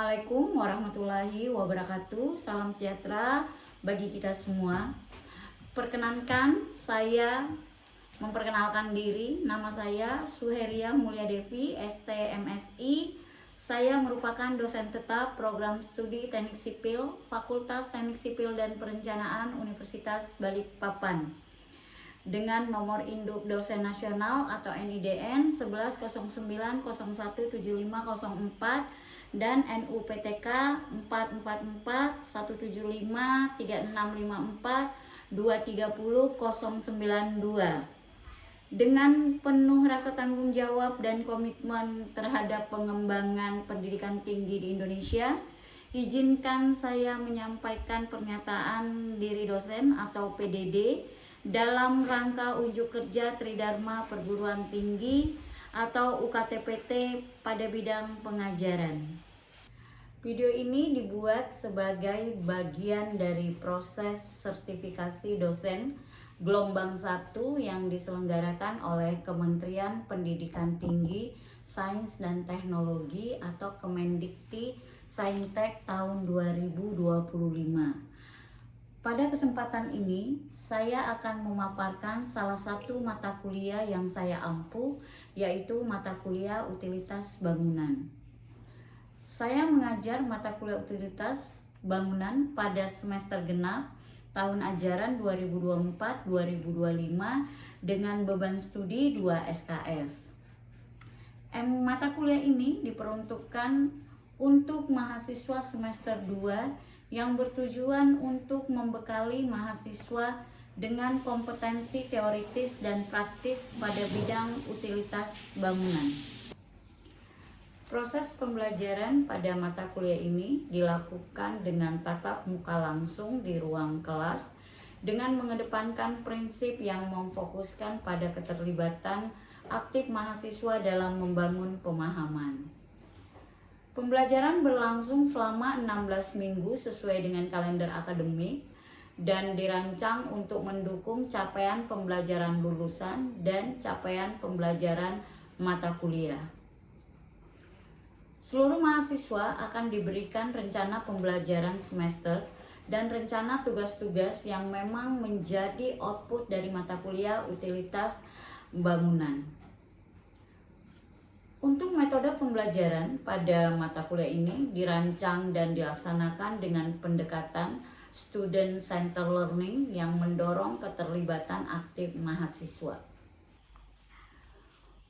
Assalamualaikum warahmatullahi wabarakatuh. Salam sejahtera bagi kita semua. Perkenankan, saya memperkenalkan diri. Nama saya Suheria Mulia Devi, STMSI. Saya merupakan dosen tetap program studi Teknik Sipil, Fakultas Teknik Sipil dan Perencanaan Universitas Balikpapan. Dengan nomor induk dosen nasional atau NIDN 1109017504 dan NUPTK 444-175-3654-230-092. Dengan penuh rasa tanggung jawab dan komitmen terhadap pengembangan pendidikan tinggi di Indonesia, izinkan saya menyampaikan pernyataan diri dosen atau PDD dalam rangka unjuk kerja Tridharma Perguruan Tinggi atau UKTPT pada bidang pengajaran. Video ini dibuat sebagai bagian dari proses sertifikasi dosen gelombang 1 yang diselenggarakan oleh Kementerian Pendidikan Tinggi, Sains dan Teknologi atau Kemendikti Saintek tahun 2025. Pada kesempatan ini, saya akan memaparkan salah satu mata kuliah yang saya ampuh, yaitu mata kuliah Utilitas Bangunan. Saya mengajar mata kuliah Utilitas Bangunan pada semester genap tahun ajaran 2024-2025 dengan beban studi 2 SKS. Mata kuliah ini diperuntukkan untuk mahasiswa semester 2 yang bertujuan untuk membekali mahasiswa dengan kompetensi teoritis dan praktis pada bidang utilitas bangunan. Proses pembelajaran pada mata kuliah ini dilakukan dengan tatap muka langsung di ruang kelas dengan mengedepankan prinsip yang memfokuskan pada keterlibatan aktif mahasiswa dalam membangun pemahaman. Pembelajaran berlangsung selama 16 minggu sesuai dengan kalender akademik dan dirancang untuk mendukung capaian pembelajaran lulusan dan capaian pembelajaran mata kuliah. Seluruh mahasiswa akan diberikan rencana pembelajaran semester dan rencana tugas-tugas yang memang menjadi output dari mata kuliah utilitas bangunan. Untuk metode pembelajaran pada mata kuliah ini dirancang dan dilaksanakan dengan pendekatan student center learning yang mendorong keterlibatan aktif mahasiswa.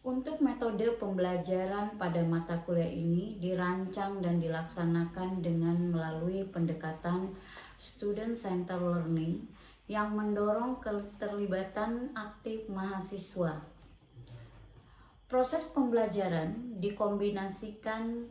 Untuk metode pembelajaran pada mata kuliah ini dirancang dan dilaksanakan dengan melalui pendekatan student center learning yang mendorong keterlibatan aktif mahasiswa. Proses pembelajaran dikombinasikan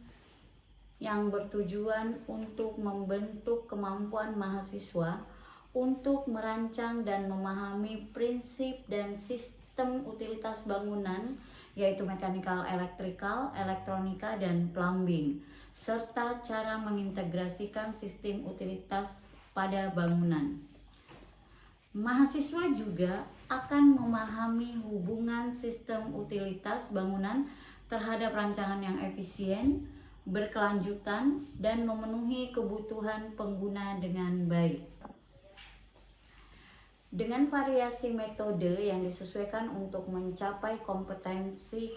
yang bertujuan untuk membentuk kemampuan mahasiswa untuk merancang dan memahami prinsip dan sistem utilitas bangunan, yaitu mekanikal, elektrikal, elektronika, dan plumbing, serta cara mengintegrasikan sistem utilitas pada bangunan. Mahasiswa juga akan memahami hubungan sistem utilitas bangunan terhadap rancangan yang efisien, berkelanjutan, dan memenuhi kebutuhan pengguna dengan baik. Dengan variasi metode yang disesuaikan untuk mencapai kompetensi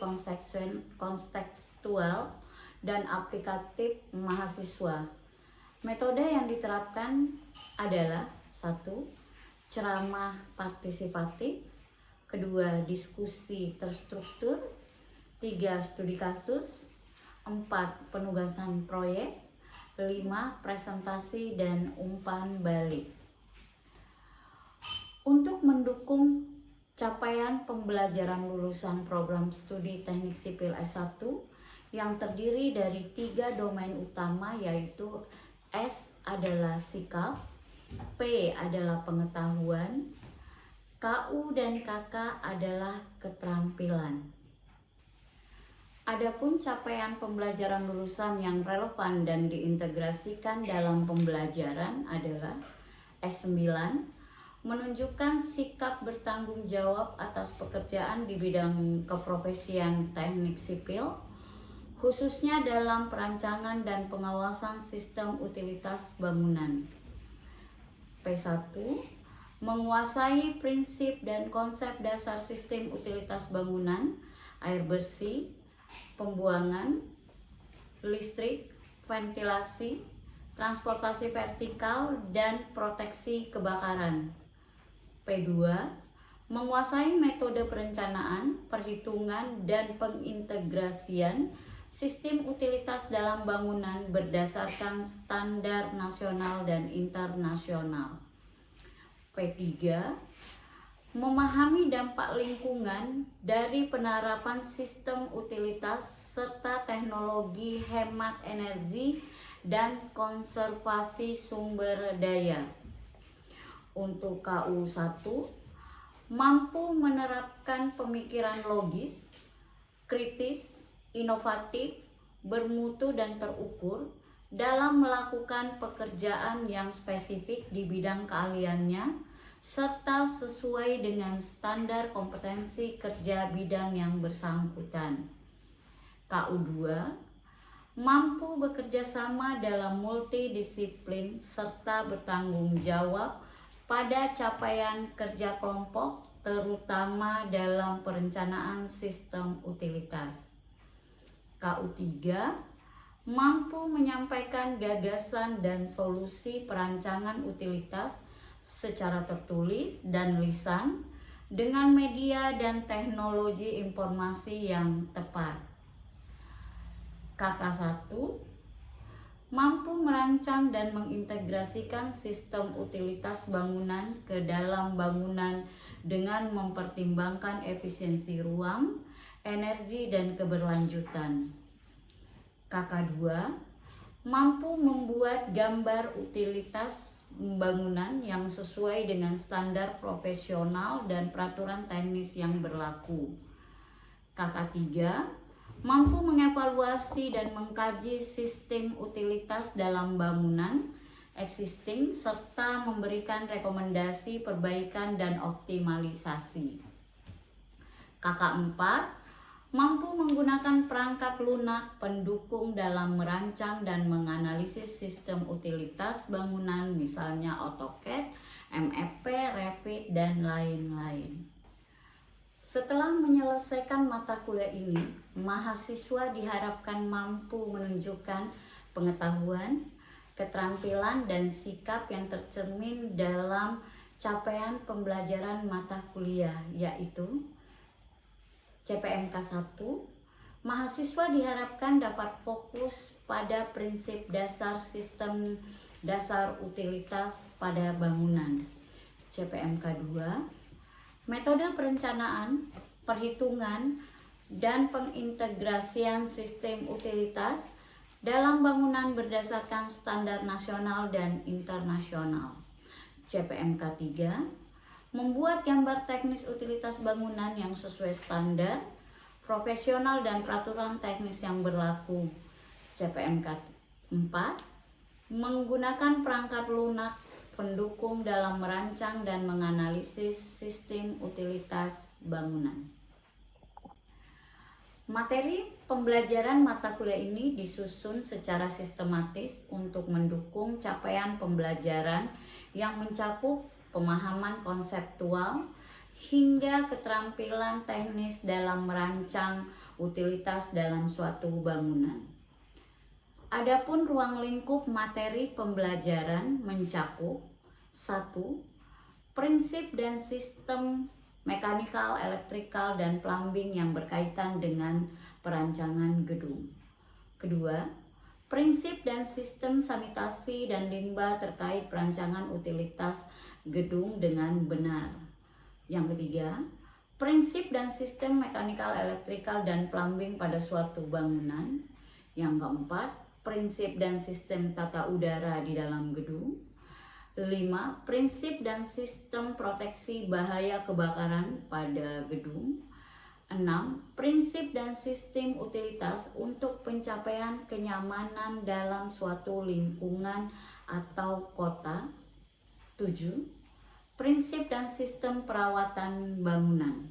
kontekstual dan aplikatif mahasiswa. Metode yang diterapkan adalah 1. Ceramah partisipatif, 2. Diskusi terstruktur, 3. Studi kasus, 4. Penugasan proyek, 5. Presentasi dan umpan balik. Untuk mendukung capaian pembelajaran lulusan program studi Teknik Sipil S1 yang terdiri dari 3 domain utama, yaitu S adalah sikap, P adalah pengetahuan, KU dan KK adalah keterampilan. Adapun capaian pembelajaran lulusan yang relevan dan diintegrasikan dalam pembelajaran adalah S9, menunjukkan sikap bertanggung jawab atas pekerjaan di bidang keprofesian teknik sipil, khususnya dalam perancangan dan pengawasan sistem utilitas bangunan. P1. Menguasai prinsip dan konsep dasar sistem utilitas bangunan, air bersih, pembuangan, listrik, ventilasi, transportasi vertikal, dan proteksi kebakaran. P2. Menguasai metode perencanaan, perhitungan, dan pengintegrasian sistem utilitas dalam bangunan berdasarkan standar nasional dan internasional. P3. Memahami dampak lingkungan dari penerapan sistem utilitas serta teknologi hemat energi dan konservasi sumber daya. Untuk KU 1, mampu menerapkan pemikiran logis, kritis, inovatif, bermutu dan terukur dalam melakukan pekerjaan yang spesifik di bidang keahliannya serta sesuai dengan standar kompetensi kerja bidang yang bersangkutan. KU 2, mampu bekerja sama dalam multidisiplin serta bertanggung jawab pada capaian kerja kelompok, terutama dalam perencanaan sistem utilitas. KU 3, mampu menyampaikan gagasan dan solusi perancangan utilitas secara tertulis dan lisan dengan media dan teknologi informasi yang tepat. KK 1, mampu merancang dan mengintegrasikan sistem utilitas bangunan ke dalam bangunan dengan mempertimbangkan efisiensi ruang, energi, dan keberlanjutan. KK 2, mampu membuat gambar utilitas bangunan yang sesuai dengan standar profesional dan peraturan teknis yang berlaku. KK 3, mampu mengevaluasi dan mengkaji sistem utilitas dalam bangunan existing serta memberikan rekomendasi perbaikan dan optimalisasi. KK 4, mampu menggunakan perangkat lunak pendukung dalam merancang dan menganalisis sistem utilitas bangunan, misalnya AutoCAD, MEP, Revit, dan lain-lain. Setelah menyelesaikan mata kuliah ini, mahasiswa diharapkan mampu menunjukkan pengetahuan, keterampilan, dan sikap yang tercermin dalam capaian pembelajaran mata kuliah, yaitu CPMK 1. Mahasiswa diharapkan dapat fokus pada prinsip dasar sistem dasar utilitas pada bangunan. CPMK 2. Metode perencanaan, perhitungan, dan pengintegrasian sistem utilitas dalam bangunan berdasarkan standar nasional dan internasional. CPMK 3, membuat gambar teknis utilitas bangunan yang sesuai standar, profesional, dan peraturan teknis yang berlaku. CPMK 4, menggunakan perangkat lunak pendukung dalam merancang dan menganalisis sistem utilitas bangunan. Materi pembelajaran mata kuliah ini disusun secara sistematis untuk mendukung capaian pembelajaran yang mencakup pemahaman konseptual hingga keterampilan teknis dalam merancang utilitas dalam suatu bangunan. Adapun ruang lingkup materi pembelajaran mencakup 1. Prinsip dan sistem mekanikal, elektrikal, dan plumbing yang berkaitan dengan perancangan gedung. 2. Prinsip dan sistem sanitasi dan limbah terkait perancangan utilitas gedung dengan benar. Yang 3. Prinsip dan sistem mekanikal, elektrikal, dan plumbing pada suatu bangunan. Yang 4. Prinsip dan sistem tata udara di dalam gedung. 5. Prinsip dan sistem proteksi bahaya kebakaran pada gedung. 6. Prinsip dan sistem utilitas untuk pencapaian kenyamanan dalam suatu lingkungan atau kota. 7. Prinsip dan sistem perawatan bangunan.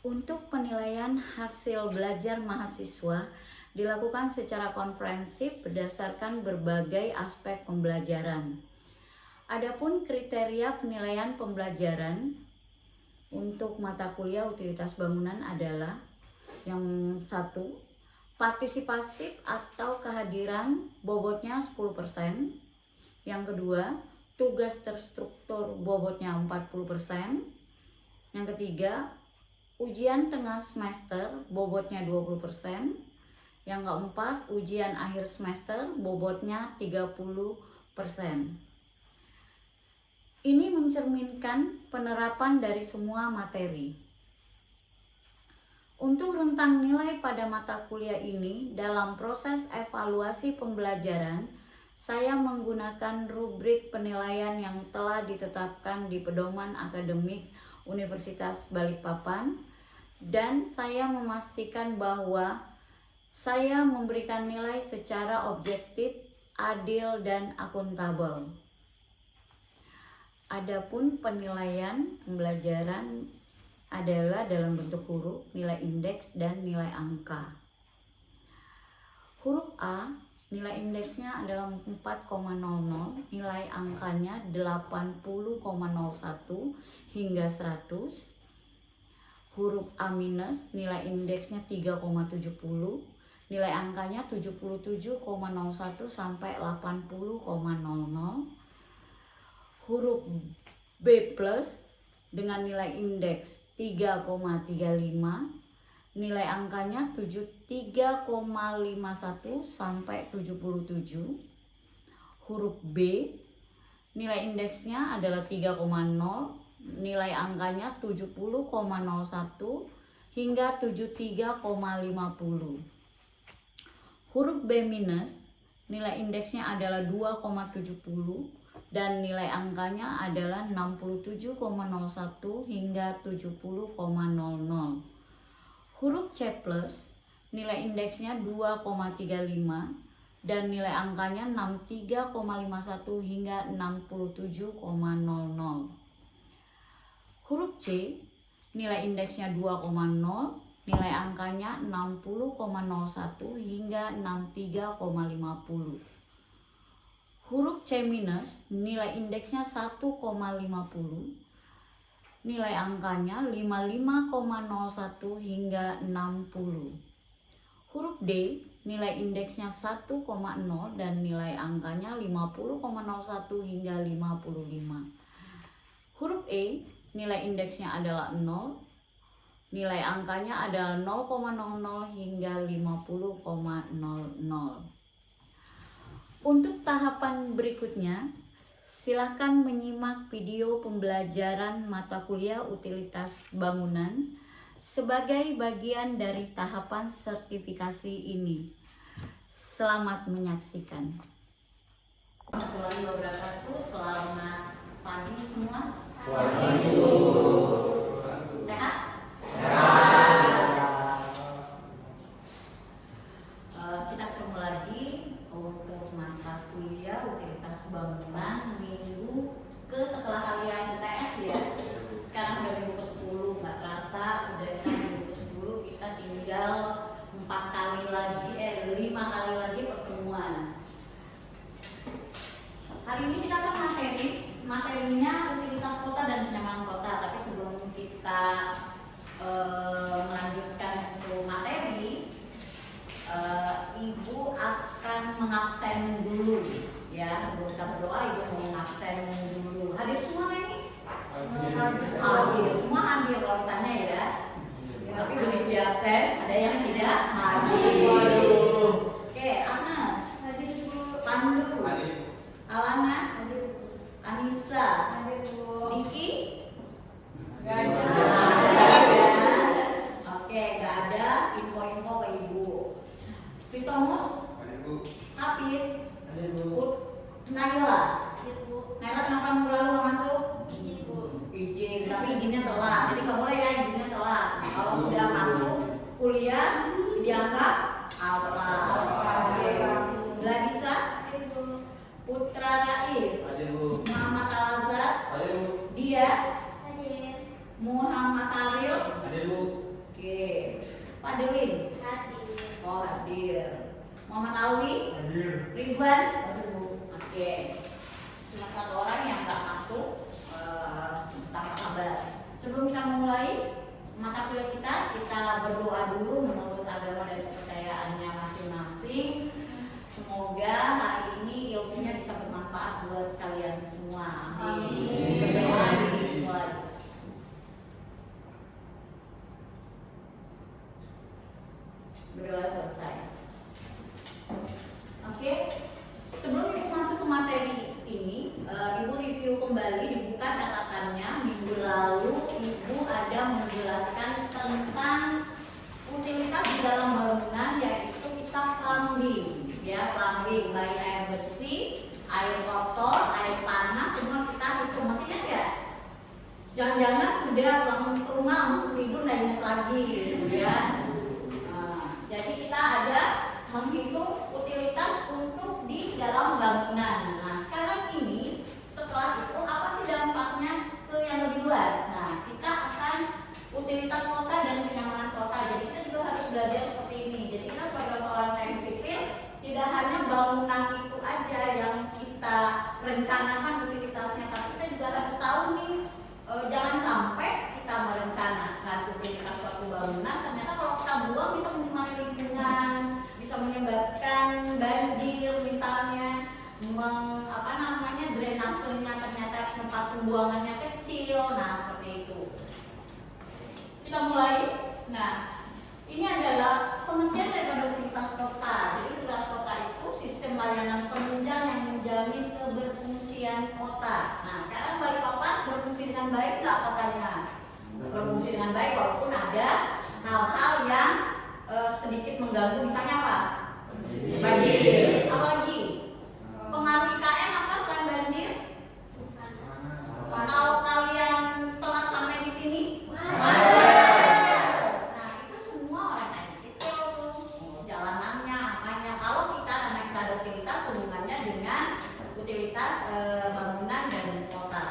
Untuk penilaian hasil belajar mahasiswa dilakukan secara komprehensif berdasarkan berbagai aspek pembelajaran. Adapun kriteria penilaian pembelajaran untuk mata kuliah utilitas bangunan adalah yang satu, partisipatif atau kehadiran bobotnya 10%. Yang kedua, tugas terstruktur bobotnya 40%. Yang ketiga, ujian tengah semester bobotnya 20%. Yang keempat, ujian akhir semester bobotnya 30%. Ini mencerminkan penerapan dari semua materi. Untuk rentang nilai pada mata kuliah ini, dalam proses evaluasi pembelajaran, saya menggunakan rubrik penilaian yang telah ditetapkan di Pedoman Akademik Universitas Balikpapan, dan saya memastikan bahwa saya memberikan nilai secara objektif, adil, dan akuntabel. Adapun penilaian pembelajaran adalah dalam bentuk huruf, nilai indeks, dan nilai angka. Huruf A, nilai indeksnya adalah 4,00, nilai angkanya 80,01 hingga 100. Huruf A minus, nilai indeksnya 3,70, nilai angkanya 77,01 sampai 80,00. Huruf B plus dengan nilai indeks 3,35, nilai angkanya 73,51 sampai 77. Huruf B, nilai indeksnya adalah 3,0, nilai angkanya 70,01 hingga 73,50. Huruf B minus, nilai indeksnya adalah 2,70 dan nilai angkanya adalah 67,01 hingga 70,00. Huruf C plus, nilai indeksnya 2,35 dan nilai angkanya 63,51 hingga 67,00. Huruf C, nilai indeksnya 2,0, nilai angkanya 60,01 hingga 63,50. Huruf C minus, nilai indeksnya 1,50, nilai angkanya 55,01 hingga 60. Huruf D, nilai indeksnya 1,0 dan nilai angkanya 50,01 hingga 55. Huruf E, nilai indeksnya adalah 0, nilai angkanya adalah 0,00 hingga 50,00. Untuk tahapan berikutnya, silahkan menyimak video pembelajaran mata kuliah utilitas bangunan sebagai bagian dari tahapan sertifikasi ini. Selamat menyaksikan. Warahmatullahi wabarakatuh. Selamat pagi semua. Sehat? Kita ketemu lagi untuk mata kuliah utilitas bangunan minggu ke setelah harian UTS ya. Sekarang udah minggu ke-10, nggak terasa sudah minggu ke-10. Kita tinggal 5 kali lagi pertemuan. Hari ini kita akan materinya utilitas kota dan penyamaran kota. Tapi sebelum kita melanjutkan untuk materi, Ibu akan mengabsen dulu ya. Sebelum kita berdoa, Ibu mau mengabsen dulu. Hadir semua ini? Hadir. Semua hadir kalau ditanya ya. Tapi belum diabsen, ada yang tidak hadir. Oke, Agnes hadir, Bu. Pandu hadir. Alana hadir, Bu. Anissa hadir, Bu. Niki nggak ada. Oke, nggak ada. Info-info ke Ibu. Kristomus hadir, Bu. Hafiz hadir, Bu. Naila hadir, Bu. Naila kenapa minggu lalu nggak masuk? Izin, Bu. Izin, tapi izinnya telat. Jadi nggak boleh ya izinnya telat. Kalau sudah masuk kuliah dianggap awal. Gladisa hadir, Bu. Putra Rais hadir, Bu. Muhammad Al-Azhar hadir, Bu. Dia hadir. Muhammad Aril hadir, Bu. Oke. Pak Delin. Oh, hadir. Muhammad Alwi. Hadir. Ridwan. Oke. Cuma satu orang yang nggak masuk tanpa kabar. Sebelum kita memulai mata kuliah kita berdoa dulu menurut agama dan kepercayaannya masing-masing. Semoga hari ini ilmunya bisa bermanfaat buat kalian semua. Amin. Berdoa dimulai. Berdoa selesai. Oke. Sebelum ibu masuk ke materi ini, ibu review kembali, dibuka catatannya. Minggu lalu ibu ada menjelaskan tentang utilitas di dalam bangunan, yaitu kita plumbing, ya, plumbing baik air bersih, air kotor, air panas, semua kita hitung. Masih ingat ya? Jangan-jangan sudah bangun rumah langsung tidur nggak ingat lagi, gitu ya. Jadi kita ada menghitung utilitas untuk di dalam bangunan. Nah, sekarang ini setelah itu apa sih dampaknya ke yang lebih luas? Nah, kita akan utilitas kota dan kenyamanan kota. Jadi kita juga harus belajar seperti ini. Jadi kita sebagai seorang teknik sipil tidak hanya bangunan itu aja yang kita rencanakan utilitasnya, tapi kita juga harus tahu nih, jangan sampai kita merencanakan utilitas suatu bangunan, ternyata kalau kita buang bisa mencemari lingkungan, bisa menyebabkan banjir misalnya, drainasenya ternyata tempat pembuangannya kecil. Nah, seperti itu. Kita mulai. Nah, ini adalah pengertian daripada utilitas kota. Jadi utilitas kota itu sistem layanan penunjang yang menjamin keberfungsian kota. Nah, sekarang Balikpapan berfungsi dengan baik nggak kotanya? Berfungsi dengan baik, walaupun ada hal-hal yang sedikit mengganggu, misalnya apa? Banjir. Apalagi? Pengaruh IKN apa selain banjir? Kalau kalian telat sampai di sini, nah itu semua orang teknik sipil tuh, jalanannya, apanya. Kalau kita karena kita ada utilitas, hubungannya dengan utilitas bangunan dan kota.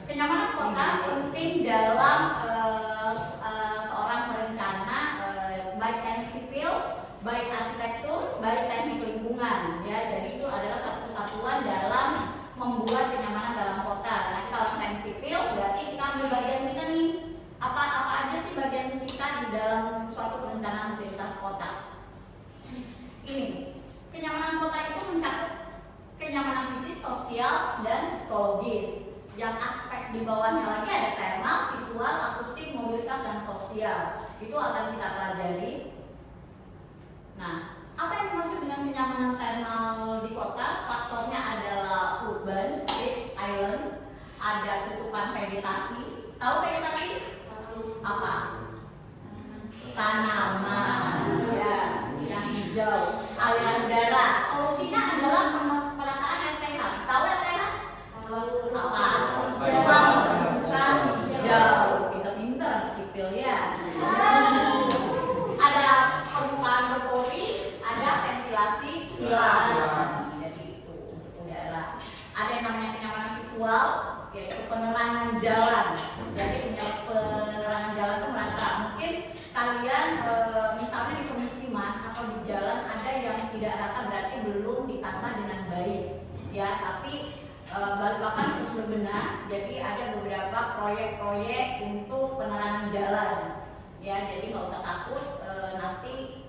Kenyamanan kota penting dalam seorang perencana, baik teknik sipil, baik arsitektur, baik teknik lingkungan, ya. Jadi itu adalah satu kesatuan dalam membuat kenyamanan dalam kota. Karena kita orang teknik sipil, berarti kita ambil bagian kita nih. Apa aja sih bagian kita di dalam suatu perencanaan utilitas kota? Ini, kenyamanan kota itu mencakup kenyamanan fisik, sosial, dan psikologis. Yang aspek di bawahnya lagi ada thermal, visual, akustik, mobilitas, dan sosial. Itu akan kita pelajari. Nah, apa yang dimaksud dengan kenyamanan thermal di kota? Faktornya adalah urban, island, ada tutupan vegetasi. Tahu vegetasi? Apa? Tanaman, ya, yang hijau, aliran udara. Solusinya adalah penataan RTH. Tahu RTH? Apa? Ruang terbuka hijau. Pinter-pinter sipil ya. Ada permukaan berpori, ada ventilasi silang. Jadi itu untuk udara. Ada yang namanya kenyamanan visual, yaitu penerangan jalan. Jadi penerangan jalan itu merata. Mungkin kalian misalnya di pemukiman atau di jalan ada yang tidak rata, berarti belum ditata dengan baik, ya. Tapi Balikpapan terus berbenah. Jadi ada beberapa proyek-proyek untuk penerangan jalan, ya. Jadi nggak usah takut, nanti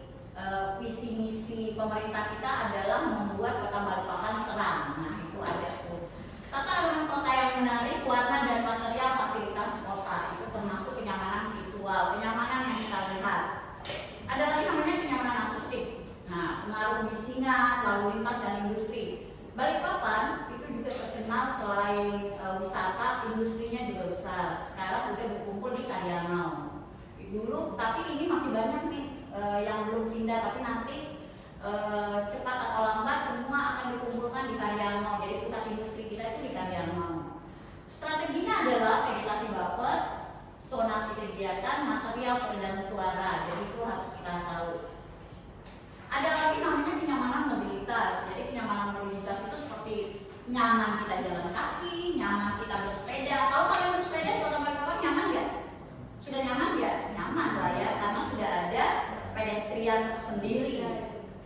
visi misi pemerintah kita adalah membuat kota Balikpapan terang. Nah, itu ada tuh. Tata ruang kota yang menarik, warna dan material fasilitas kota, itu termasuk kenyamanan visual, kenyamanan yang kita lihat. Ada lagi namanya kenyamanan akustik. Nah, pengaruh bisingan, lalu lintas dan industri. Balikpapan itu juga terkenal selain wisata, industrinya juga besar. Sekarang udah berkumpul di Kariangau. Dulu, tapi ini masih banyak nih yang belum pindah, tapi nanti cepat atau lambat semua akan dikumpulkan di Kariangau. Jadi pusat industri kita itu di Kariangau. Strateginya adalah vegetasi buffer, zonasi kegiatan, material peredam suara. Jadi itu harus kita tahu. Ada lagi namanya kenyamanan mobilitas. Jadi kenyamanan mobilitas itu seperti nyaman kita jalan kaki, nyaman kita bersepeda. Kalau kalian bersepeda di kota Balikpapan nyaman nggak? Sudah nyaman ya? Nyaman lah ya, karena sendiri.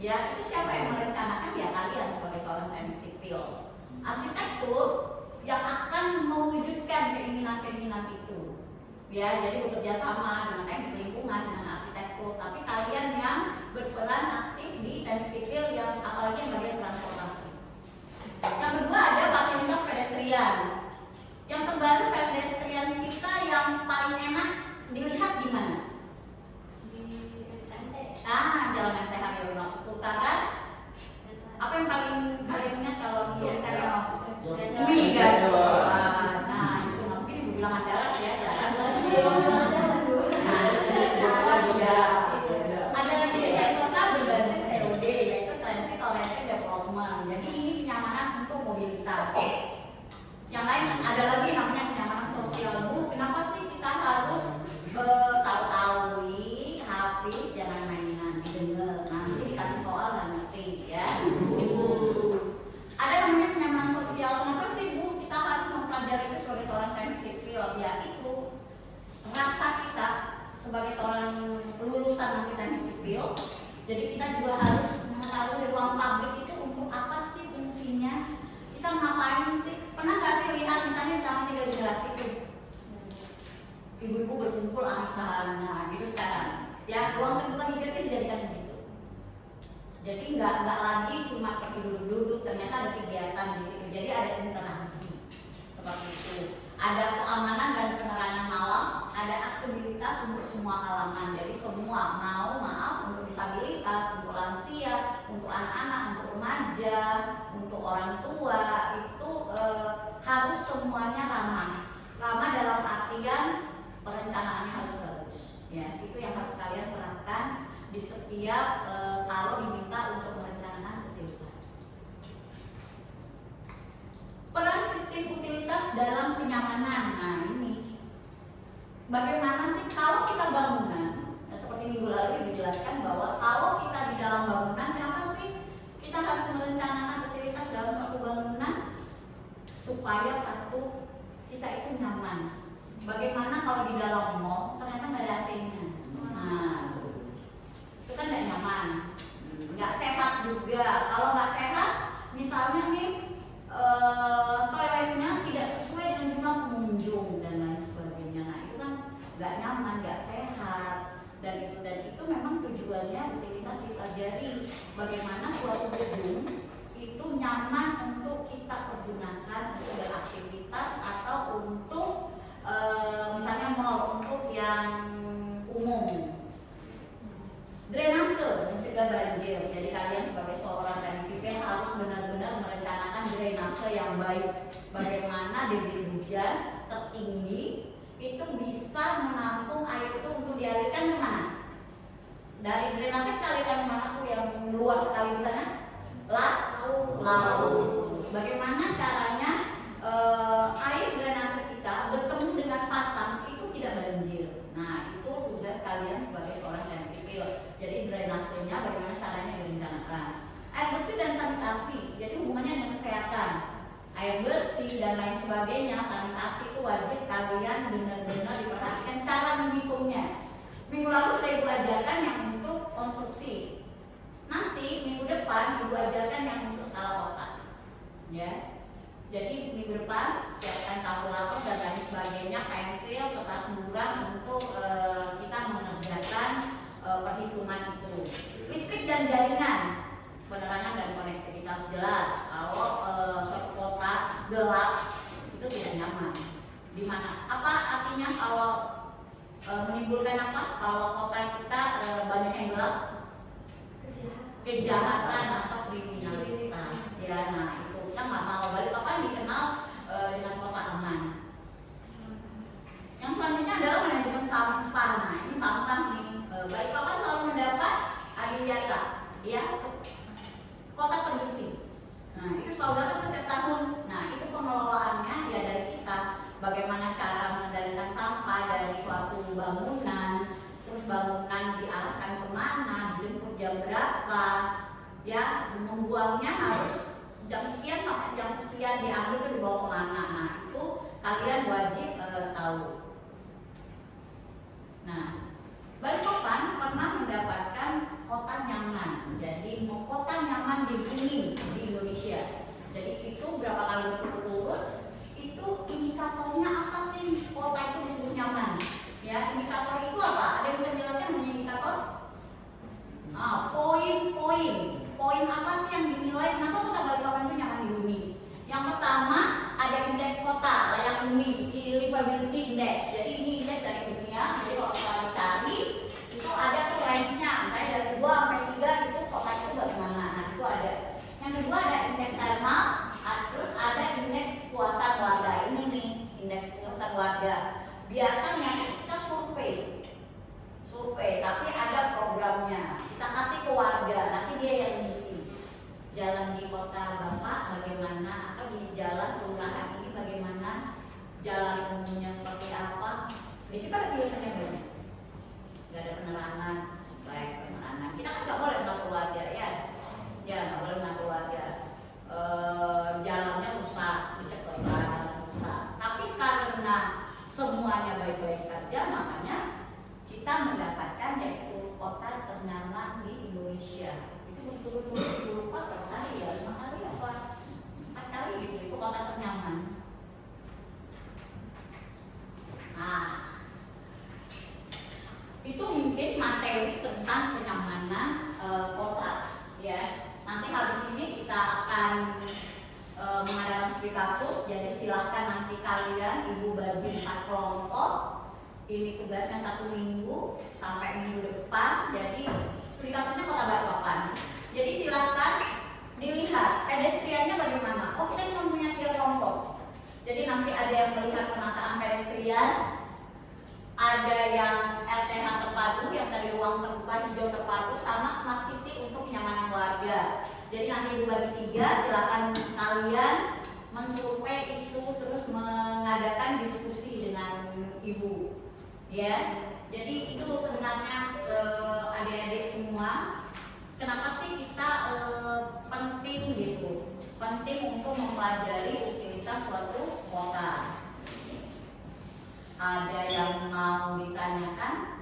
Ya, itu siapa yang merencanakan? Ya kalian sebagai seorang teknik sipil. Arsitektur yang akan mewujudkan keinginan-keinginan itu. Ya, jadi bekerja sama dengan teknik lingkungan, dengan arsitektur. Tapi kalian yang berperan aktif di teknik sipil yang apalagi yang bagian transportasi. Yang kedua ada fasilitas pedestrian. Yang terbaru pedestrian kita yang paling enak dilihat di mana? Jalan MT Haryono seputaran. Apa yang paling kalian ingat kalau di MT Haryono? Wih, Gajolan. Nah, itu mungkin ibu bilang adalah ya. Ada lagi DKI kota berbasis TOD, yaitu Transit Oriented Development. Jadi ini kenyamanan untuk mobilitas. Yang lain ada lagi namanya kenyamanan sosial. Bu, kenapa sih kita harus tahu-tahu habis jangan mainan didengar, nanti dikasih soal nggak ngerti ya. Ada namanya kenyamanan sosial. Kenapa sih Bu kita harus mempelajari itu sebagai seorang teknik sipil? Ya itu rasa kita sebagai seorang lulusan nanti teknik sipil. Jadi kita juga harus mengetahui ruang publik itu untuk apa sih fungsinya, kita ngapain sih. Pernah nggak sih lihat misalnya di taman 3 generasi itu ibu-ibu berkumpul anak sana gitu sekarang. Ya, ruang terbuka hijau itu dijadikan begitu. Jadi nggak lagi cuma pergi duduk-duduk, ternyata ada kegiatan di situ. Jadi ada interaksi seperti itu. Ada keamanan dan penerangan malam, ada aksesibilitas untuk semua kalangan. Jadi semua untuk disabilitas, untuk lansia, untuk anak-anak, untuk remaja, untuk orang tua itu harus semuanya ramah. Ramah dalam artian perencanaannya harus bagus. Ya, itu yang harus kalian terapkan di setiap kalau diminta untuk merencanakan utilitas. Peran sistem utilitas dalam kenyamanan. Nah ini, bagaimana sih kalau kita bangunan? Nah, seperti minggu lalu dijelaskan bahwa kalau kita di dalam bangunan, kenapa sih kita harus merencanakan utilitas dalam suatu bangunan supaya satu kita itu nyaman. Bagaimana kalau di dalam mall ternyata nggak ada AC-nya? Nah, itu kan nggak nyaman, nggak sehat juga. Kalau nggak sehat, misalnya nih toiletnya tidak sesuai dengan jumlah pengunjung dan lain sebagainya. Nah, itu kan nggak nyaman, nggak sehat. Dan itu memang tujuannya utilitas dipelajari. Bagaimana suatu gedung itu nyaman untuk kita pergunakan untuk beraktivitas atau untuk misalnya mall untuk yang umum. Drainase mencegah banjir. Jadi kalian sebagai seorang teknik sipil harus benar-benar merencanakan drainase yang baik. Bagaimana debit hujan tertinggi itu bisa menampung air itu untuk dialirkan ke mana? Dari drainase kita alirkan ke mana tuh yang luas sekali di sana? Laut. Bagaimana caranya air drainase kita bertemu dengan pasang itu tidak banjir. Nah, itu tugas kalian sebagai seorang teknik sipil. Jadi drainasenya bagaimana caranya direncanakan. Air bersih dan sanitasi. Jadi hubungannya dengan kesehatan. Air bersih dan lain sebagainya, sanitasi itu wajib kalian benar-benar diperhatikan cara menghitungnya. Minggu lalu sudah Ibu ajarkan yang untuk konstruksi. Nanti minggu depan Ibu ajarkan yang untuk skala kota. Ya. Jadi minggu depan siapkan kalkulator dan lain sebagainya, pensil, kertas buram untuk kita mengerjakan perhitungan itu. Listrik dan jaringan, penerangan dan konektivitas jelas. Kalau suatu kota gelap itu tidak nyaman. Di mana? Apa artinya kalau menimbulkan apa? Kalau kota kita banyak yang gelap, kejahatan atau kriminalitas. Ya, nah itu kita nggak mau. Balikpapan dikenal dengan kota aman. Yang selanjutnya adalah manajemen sampah. Nah ini sampah nih. Balikpapan selalu mendapat adiwiyata, ya, kota terbersih. Nah itu selalu dapat setiap tahun. Nah itu pengelolaannya ya dari kita. Bagaimana cara mengendalikan sampah dari suatu bangunan, terus bangunan diarahkan kemana, dijemput jam berapa, ya, membuangnya harus jam sekian sampai jam sekian, diambil itu dibawa kemana. Nah itu kalian wajib tahu. Nah, Balikpapan pernah mendapatkan kota nyaman. Jadi mau kota nyaman dihuni di Indonesia. Jadi itu berapa kali berturut-turut itu indikatornya apa sih kota itu disebut nyaman? Ya, indikator itu apa? Ada yang bisa menjelaskan mengenai indikator? Poin apa sih yang dinilai kenapa kota Balikpapan itu nyaman dihuni? Yang pertama ada indeks kota layak huni, livability index. Jadi ini indeks dari dunia. Jadi kalau kita dicari itu ada tuh range-nya, misalnya dari 2 sampai 3 itu kota itu bagaimana. Nah, itu ada. Yang kedua ada indeks thermal, terus ada indeks kepuasan warga. Ini nih indeks kepuasan warga. Biasanya kita survei, tapi ada programnya. Kita kasih ke warga, nanti dia yang ngisi. Jalan di kota Bapak bagaimana, atau di jalan kelurahan ini bagaimana, jalan umumnya seperti apa. Di sini ada pilihannya banyak. Gak ada penerangan, baik penerangan. Kita kan nggak boleh mengatur warga ya, nggak boleh mengatur warga. Jalannya rusak, dicek jalan rusak. Tapi karena semuanya baik-baik saja, makanya kita mendapatkan yaitu kota ternyaman di Indonesia. Itu berturut-turut berapa kali ya? 5 kali apa? 4 kali gitu. Itu kota ternyaman. Nah, itu mungkin materi tentang kenyamanan kota, ya. Nanti habis ini kita akan mengadakan studi kasus. Jadi silakan nanti kalian ibu bagi 4 kelompok. Ini tugasnya 1 minggu sampai minggu depan. Jadi studi kasusnya kota Balikpapan. Jadi silakan dilihat pedestriannya bagaimana. Oh, kita cuma punya 3 kelompok. Jadi nanti ada yang melihat penataan pedestrian, ada yang LTH terpadu yang tadi ruang terbuka hijau terpadu, sama smart city untuk kenyamanan warga. Jadi nanti ibu bagi 3, silakan kalian mensurvei itu terus mengadakan diskusi dengan ibu. Ya, jadi itu sebenarnya adik-adik semua, kenapa sih kita penting gitu, penting untuk mempelajari utilitas suatu kota. Ada yang mau ditanyakan?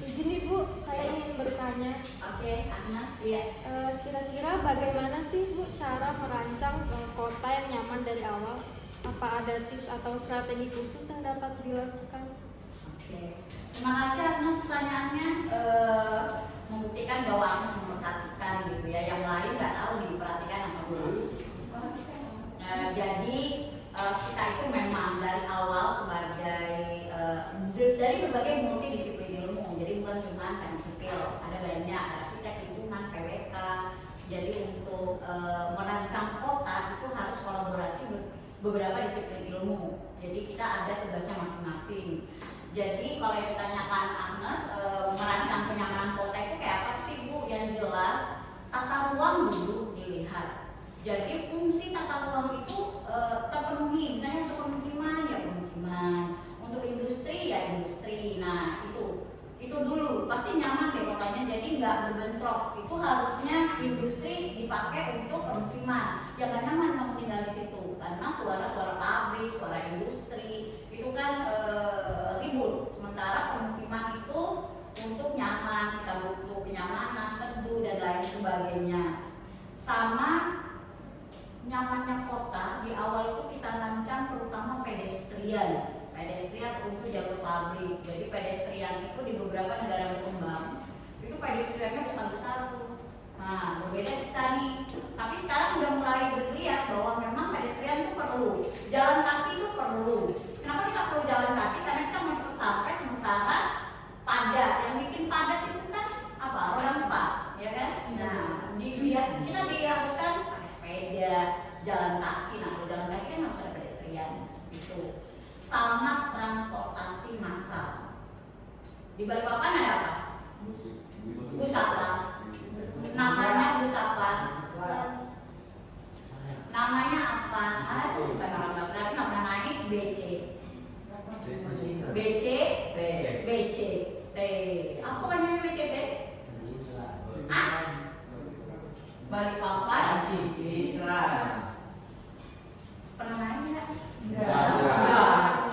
Izin Bu, saya ingin bertanya. Oke, Agnes, ya. Kira-kira bagaimana sih Bu cara merancang kota yang nyaman dari awal? Apa ada tips atau strategi khusus yang dapat dilakukan? Oke, terima kasih Agnes pertanyaannya. Membuktikan bahwa Agnes memperhatikan gitu ya, yang lain nggak tahu diperhatikan apa belum. Jadi kita itu memang dari awal sebagai dari berbagai multidisiplin ilmu. Jadi bukan cuma teknik sipil, ada banyak, ada arsitek, lingkungan, PWK. Jadi untuk merancang kota itu harus kolaborasi beberapa disiplin ilmu. Jadi kita ada tugasnya masing-masing. Jadi kalau yang ditanyakan Agnes, merancang kenyamanan kota itu kayak apa sih Bu? Yang jelas tata ruang dulu dilihat. Jadi fungsi tata ruang itu terpenuhi. Misalnya untuk pemukiman ya pemukiman, untuk industri ya industri. Nah itu dulu pasti nyaman deh kotanya. Jadi nggak berbentrok. Itu harusnya industri dipakai untuk pemukiman. Ya nggak nyaman kamu tinggal di situ karena suara-suara pabrik, suara industri itu kan ribut. Sementara pemukiman itu untuk nyaman, kita butuh kenyamanan, teduh dan lain sebagainya. Sama nyamannya kota di awal itu kita rancang terutama pedestrian untuk jalur publik. Jadi pedestrian itu di beberapa negara berkembang itu pedestriannya besar-besar tuh. Nah, berbeda kita nih. Tapi sekarang udah mulai berlihat bahwa memang pedestrian itu perlu, jalan kaki itu perlu. Kenapa kita perlu jalan kaki? Karena kita mau cepat sampai, sementara padat. Yang bikin padat itu kan apa? Roda 4, ya kan? Nah, kita diharuskan pakai sepeda, jalan kaki. Nah, kalau jalan kaki kan harus ada pedestrian itu. Sama transportasi massal. Di Balikpapan ada apa? Bus apa? Namanya bus apa? Namanya apa? Bukan orang nggak berarti nggak pernah naik BC. BCT. Apa panjangnya BCT? Balikpapan. Pernah naik nggak? Enggak.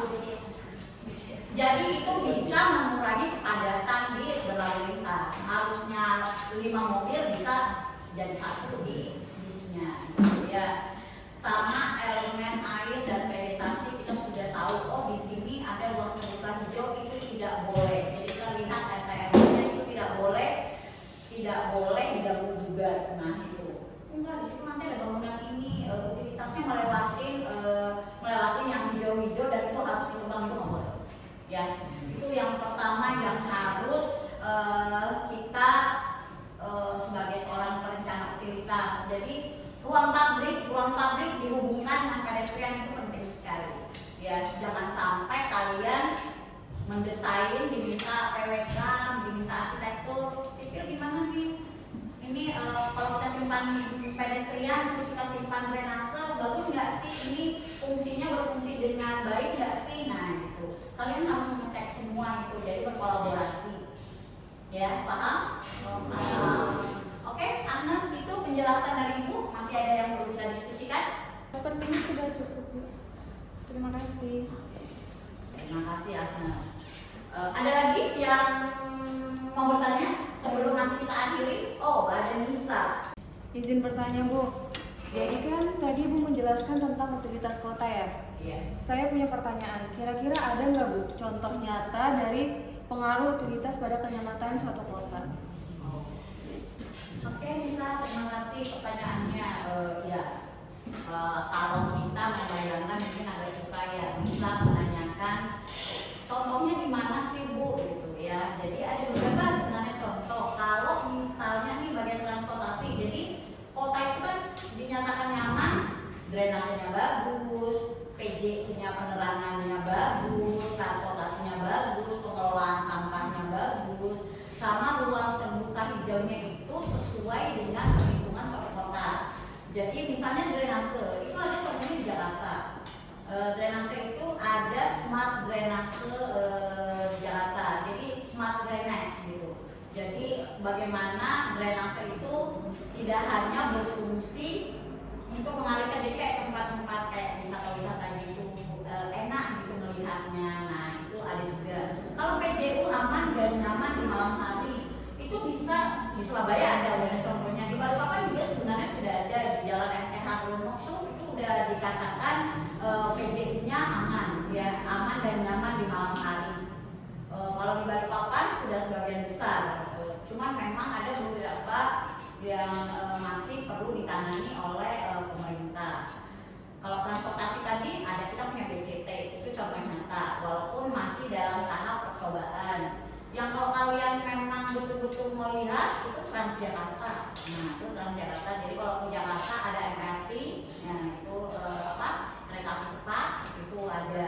Jadi itu bisa mengurangi kepadatan di berlalu lintas. Harusnya 5 bisa jadi satu di bisnya gitu ya. Sama elemen air dan vegetasi kita sudah tahu, oh di sini ada ruang terbuka hijau, itu tidak boleh. Jadi kita lihat RT/RW-nya itu tidak boleh diganggu juga. Nah itu enggak, di situ nanti ada bangunan ini utilitasnya melewatin yang hijau-hijau dan itu harus ditebang, itu nggak boleh ya. Itu yang pertama yang harus kita sebagai seorang perencana utilitas. Jadi ruang pabrik dihubungkan dengan pedestrian itu penting sekali ya. Jangan sampai kalian mendesain diminta PWK, diminta arsitektur sipil, gimana nih ini kalau kita simpan pedestrian terus kita simpan drainase, bagus nggak sih, ini fungsinya berfungsi dengan baik nggak sih. Nah gitu kalian harus mengecek semua itu, jadi berkolaborasi ya. Paham? Oke, Agnes, itu penjelasan dari Ibu. Masih ada yang perlu kita diskusikan? Sepertinya sudah cukup, Bu. Terima kasih. Terima kasih, Agnes. Ada lagi yang mau bertanya sebelum nanti kita akhiri? Oh, ada Nisa. Izin bertanya, Bu. Jadi kan tadi Ibu menjelaskan tentang utilitas kota ya? Iya. Saya punya pertanyaan. Kira-kira ada nggak, Bu, contoh nyata dari pengaruh utilitas pada kenyamanan suatu kota? Oke, Nisa, terima kasih pertanyaannya. Kalau kita membayangkan mungkin agak susah ya. Nisa menanyakan contohnya di mana sih, Bu, gitu ya. Jadi ada beberapa sebenarnya contoh. Kalau misalnya nih bagian transportasi, jadi kota itu kan dinyatakan nyaman, drainasenya bagus, PJ-nya penerangannya bagus, transportasinya bagus, pengelolaan sampahnya bagus, sama ruang terbuka hijaunya itu sesuai dengan perhitungan suatu kota. Jadi misalnya drainase, itu ada contohnya di Jakarta. Drainase itu ada smart drainase di Jakarta, jadi smart drainase gitu. Jadi bagaimana drainase itu tidak hanya berfungsi untuk mengalirkan, jadi kayak tempat-tempat kayak wisata-wisata gitu enak gitu melihatnya. Nah itu ada juga. Kalau PJU aman dan nyaman di malam hari, itu bisa di Surabaya ada contohnya. Di Balikpapan juga sebenarnya sudah ada, di Jalan MT Haryono itu udah dikatakan PJU-nya aman ya, aman dan nyaman di malam hari. Kalau di Balikpapan sudah sebagian besar, cuman memang ada beberapa yang masih perlu ditangani oleh pemerintah. Kalau transportasi tadi ada, kita punya BCT, itu contoh nyata, walaupun masih dalam tahap percobaan. Yang kalau kalian memang betul-betul mau lihat itu Transjakarta. Nah itu Transjakarta. Jadi kalau ke Jakarta ada MRT, nah itu kereta api cepat itu ada.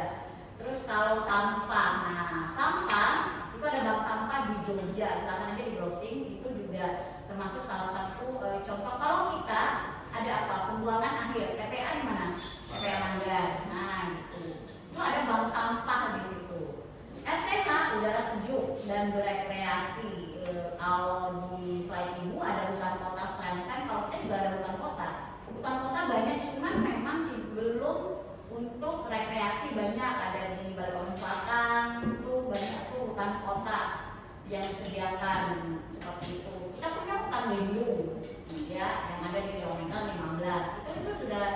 Terus kalau sampah, nah sampah itu ada bank sampah di Jogja, silakan aja di browsing, itu juga termasuk salah satu contoh. Kalau kita ada apa, pembuangan akhir, TPA di mana? TPA Manggar. Nah gitu, itu ada bank sampah di situ. RTH, udara sejuk dan berekreasi. Kalau di slide Ibu ada hutan kota Slenteng, kalau kita juga ada hutan kota. Hutan kota banyak, cuman memang belum untuk rekreasi banyak. Ada di Balikpapan Selatan, tuh banyak tuh hutan kota yang disediakan seperti itu. Kita punya hutan lindung ya, yang ada di kilometer 15. Itu sudah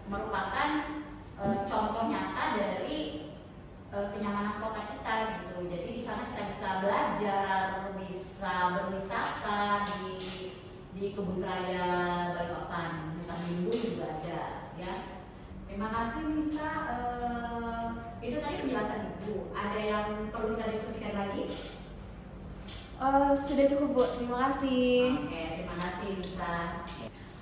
merupakan contoh nyata dari kenyamanan kota kita gitu. Jadi di sana kita bisa belajar, bisa berwisata di kebun raya Balikpapan, hutan lindung juga ada ya. Terima kasih Nisa. Itu tadi penjelasan Ibu. Ada yang perlu kita diskusikan lagi? Sudah cukup, Bu. Terima kasih. Oke, terima kasih Nisa.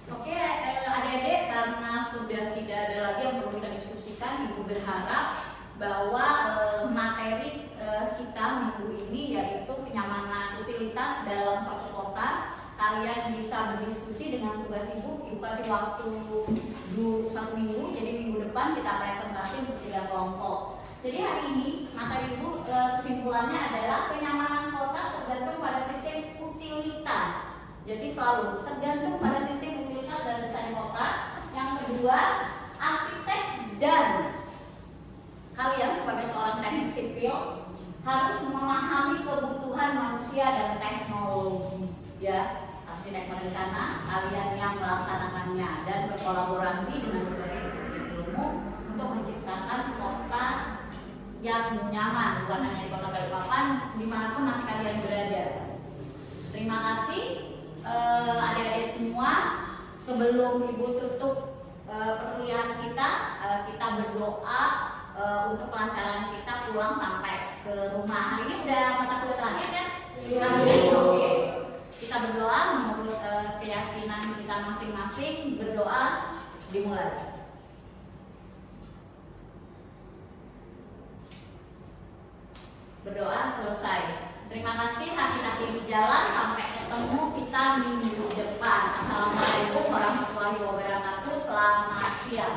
Oke, adik-adik, karena sudah tidak ada lagi yang perlu kita diskusikan, Ibu berharap bahwa materi kita minggu ini yaitu kenyamanan utilitas dalam suatu kota, kalian bisa berdiskusi dengan tugas Ibu kasih waktu 1 minggu, jadi minggu depan kita presentasi untuk 3 kelompok. Jadi hari ini materi Ibu kesimpulannya adalah kenyamanan kota tergantung pada sistem utilitas. Jadi selalu tergantung pada sistem utilitas dan desain kota. Yang kedua, arsitek dan kalian sebagai seorang teknik sipil harus memahami kebutuhan manusia dan teknologi ya. Arsitek merencana, kalian yang melaksanakannya dan berkolaborasi dengan berbagai disiplin ilmu untuk menciptakan kota yang nyaman, bukan hanya di Kota Balikpapan, dimanapun nanti kalian berada. Terima kasih adik-adik semua. Sebelum Ibu tutup perkuliahan kita, kita berdoa untuk kelancaran kita pulang sampai ke rumah. Hari ini udah mata kuliah terakhir kan? Iya. Oke. Kita berdoa menurut keyakinan kita masing-masing. Berdoa dimulai. Berdoa selesai. Terima kasih hati-hati di jalan. Sampai ketemu kita minggu depan. Assalamualaikum warahmatullahi wabarakatuh. Selamat siang.